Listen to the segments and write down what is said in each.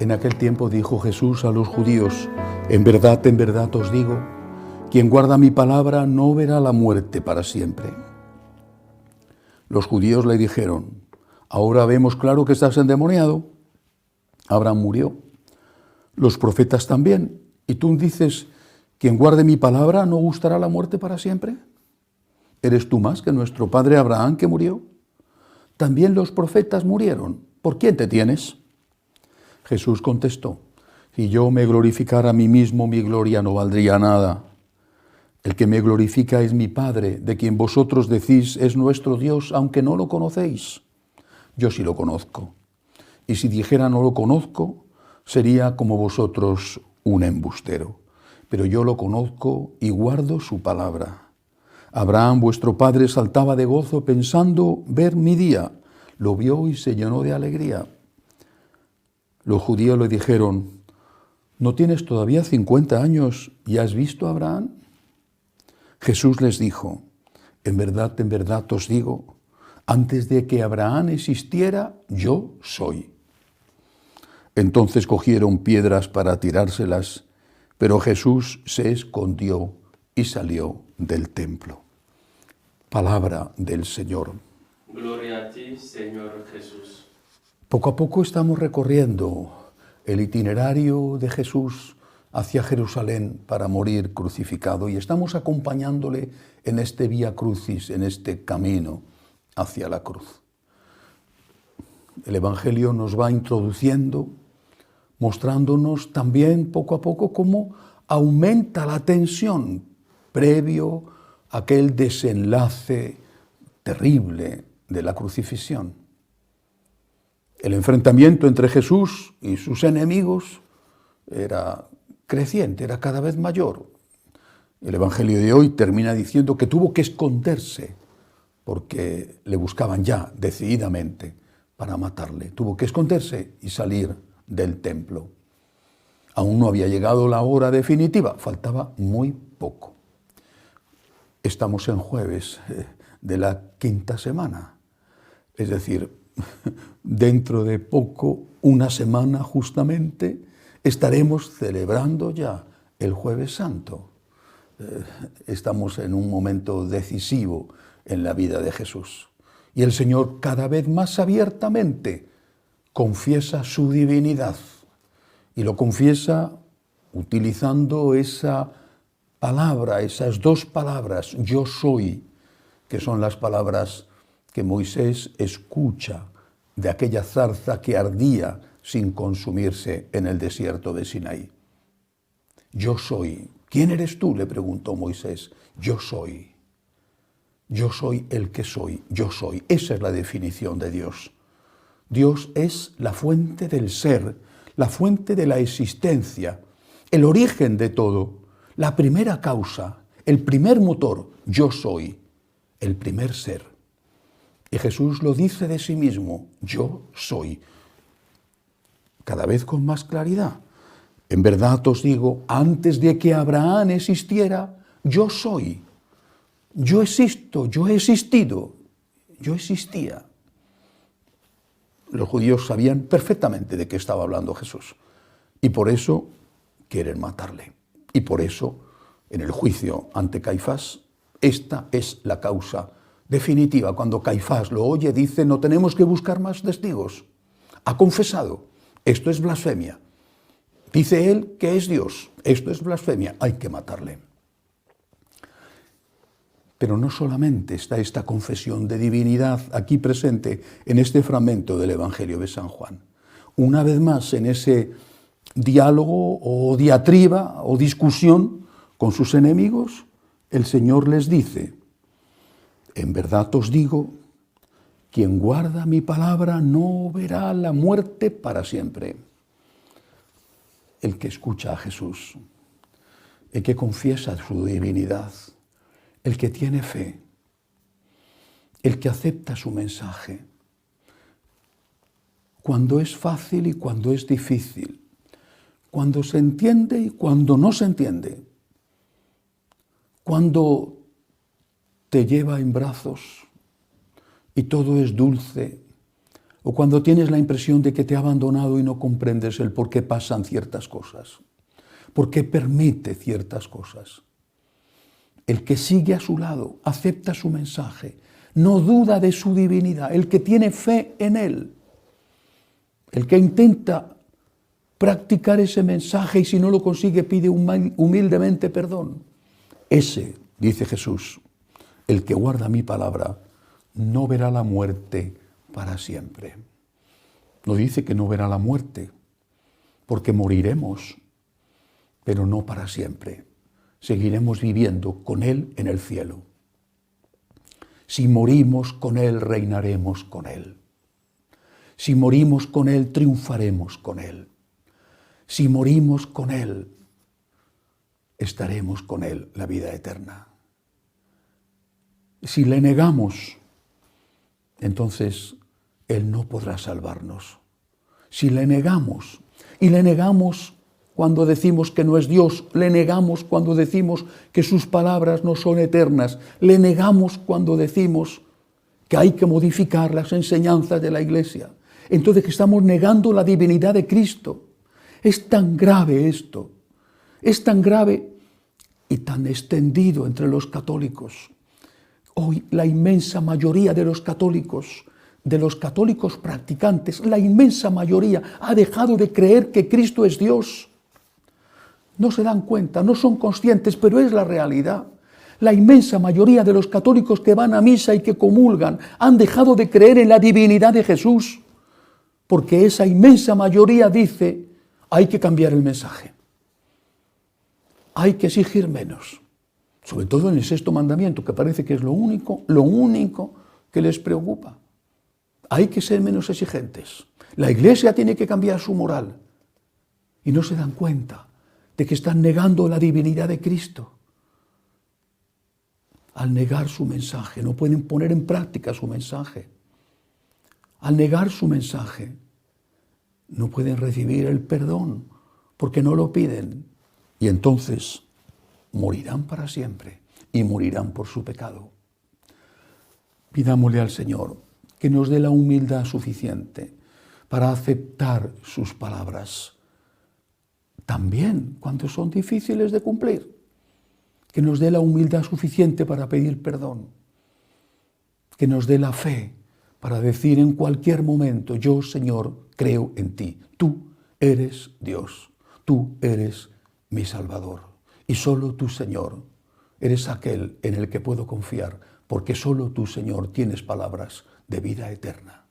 En aquel tiempo dijo Jesús a los judíos: en verdad os digo, quien guarda mi palabra no verá la muerte para siempre. Los judíos le dijeron: ahora vemos claro que estás endemoniado. Abraham murió, los profetas también, y tú dices: quien guarde mi palabra no gustará la muerte para siempre. ¿Eres tú más que nuestro padre Abraham, que murió? También los profetas murieron. ¿Por quién te tienes? Jesús contestó: si yo me glorificara a mí mismo, mi gloria no valdría nada. El que me glorifica es mi Padre, de quien vosotros decís es nuestro Dios, aunque no lo conocéis. Yo sí lo conozco. Y si dijera no lo conozco, sería como vosotros un embustero. Pero yo lo conozco y guardo su palabra. Abraham, vuestro padre, saltaba de gozo pensando ver mi día. Lo vio y se llenó de alegría. Los judíos le dijeron: ¿no tienes todavía 50 años y has visto a Abraham? Jesús les dijo: en verdad os digo, antes de que Abraham existiera, yo soy. Entonces cogieron piedras para tirárselas, pero Jesús se escondió y salió del templo. Palabra del Señor. Gloria a ti, Señor Jesús. Poco a poco estamos recorriendo el itinerario de Jesús hacia Jerusalén para morir crucificado y estamos acompañándole en este Vía Crucis, en este camino hacia la cruz. El Evangelio nos va introduciendo, mostrándonos también poco a poco cómo aumenta la tensión previo a aquel desenlace terrible de la crucifixión. El enfrentamiento entre Jesús y sus enemigos era creciente, era cada vez mayor. El Evangelio de hoy termina diciendo que tuvo que esconderse porque le buscaban ya decididamente para matarle. Tuvo que esconderse y salir del templo. Aún no había llegado la hora definitiva, faltaba muy poco. Estamos en jueves de la quinta semana, es decir, dentro de poco, una semana justamente, estaremos celebrando ya el Jueves Santo. Estamos en un momento decisivo en la vida de Jesús. Y el Señor cada vez más abiertamente confiesa su divinidad. Y lo confiesa utilizando esa palabra, esas dos palabras, yo soy, que son las palabras que Moisés escucha de aquella zarza que ardía sin consumirse en el desierto de Sinaí. Yo soy. ¿Quién eres tú?, le preguntó Moisés. Yo soy. Yo soy el que soy. Yo soy. Esa es la definición de Dios. Dios es la fuente del ser, la fuente de la existencia, el origen de todo, la primera causa, el primer motor. Yo soy, el primer ser. Y Jesús lo dice de sí mismo: yo soy. Cada vez con más claridad. En verdad os digo, antes de que Abraham existiera, yo soy. Yo existo, yo he existido, yo existía. Los judíos sabían perfectamente de qué estaba hablando Jesús. Y por eso quieren matarle. Y por eso, en el juicio ante Caifás, esta es la causa definitiva. Cuando Caifás lo oye, dice: no tenemos que buscar más testigos. Ha confesado. Esto es blasfemia. Dice él que es Dios. Esto es blasfemia. Hay que matarle. Pero no solamente está esta confesión de divinidad aquí presente en este fragmento del Evangelio de San Juan. Una vez más, en ese diálogo o diatriba o discusión con sus enemigos, el Señor les dice: en verdad os digo, quien guarda mi palabra no verá la muerte para siempre. El que escucha a Jesús, el que confiesa su divinidad, el que tiene fe, el que acepta su mensaje, cuando es fácil y cuando es difícil, cuando se entiende y cuando no se entiende, cuando te lleva en brazos y todo es dulce, o cuando tienes la impresión de que te ha abandonado y no comprendes el por qué pasan ciertas cosas, por qué permite ciertas cosas. El que sigue a su lado, acepta su mensaje, no duda de su divinidad, el que tiene fe en él, el que intenta practicar ese mensaje y si no lo consigue pide humildemente perdón. Ese, dice Jesús, el que guarda mi palabra, no verá la muerte para siempre. No dice que no verá la muerte, porque moriremos, pero no para siempre. Seguiremos viviendo con Él en el cielo. Si morimos con Él, reinaremos con Él. Si morimos con Él, triunfaremos con Él. Si morimos con Él, estaremos con Él la vida eterna. Si le negamos, entonces Él no podrá salvarnos. Si le negamos, y le negamos cuando decimos que no es Dios, le negamos cuando decimos que sus palabras no son eternas, le negamos cuando decimos que hay que modificar las enseñanzas de la Iglesia, entonces que estamos negando la divinidad de Cristo. Es tan grave esto, es tan grave y tan extendido entre los católicos. Hoy la inmensa mayoría de los católicos practicantes, la inmensa mayoría ha dejado de creer que Cristo es Dios. No se dan cuenta, no son conscientes, pero es la realidad. La inmensa mayoría de los católicos que van a misa y que comulgan han dejado de creer en la divinidad de Jesús, porque esa inmensa mayoría dice, hay que cambiar el mensaje, hay que exigir menos, sobre todo en el sexto mandamiento, que parece que es lo único que les preocupa. Hay que ser menos exigentes. La Iglesia tiene que cambiar su moral y no se dan cuenta de que están negando la divinidad de Cristo. Al negar su mensaje, no pueden poner en práctica su mensaje. Al negar su mensaje, no pueden recibir el perdón porque no lo piden. Y entonces morirán para siempre y morirán por su pecado. Pidámosle al Señor que nos dé la humildad suficiente para aceptar sus palabras, también cuando son difíciles de cumplir, que nos dé la humildad suficiente para pedir perdón, que nos dé la fe para decir en cualquier momento, yo, Señor, creo en ti, tú eres Dios, tú eres mi Salvador, y solo tú, Señor, eres aquel en el que puedo confiar, porque solo tú, Señor, tienes palabras de vida eterna.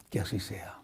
Que así sea.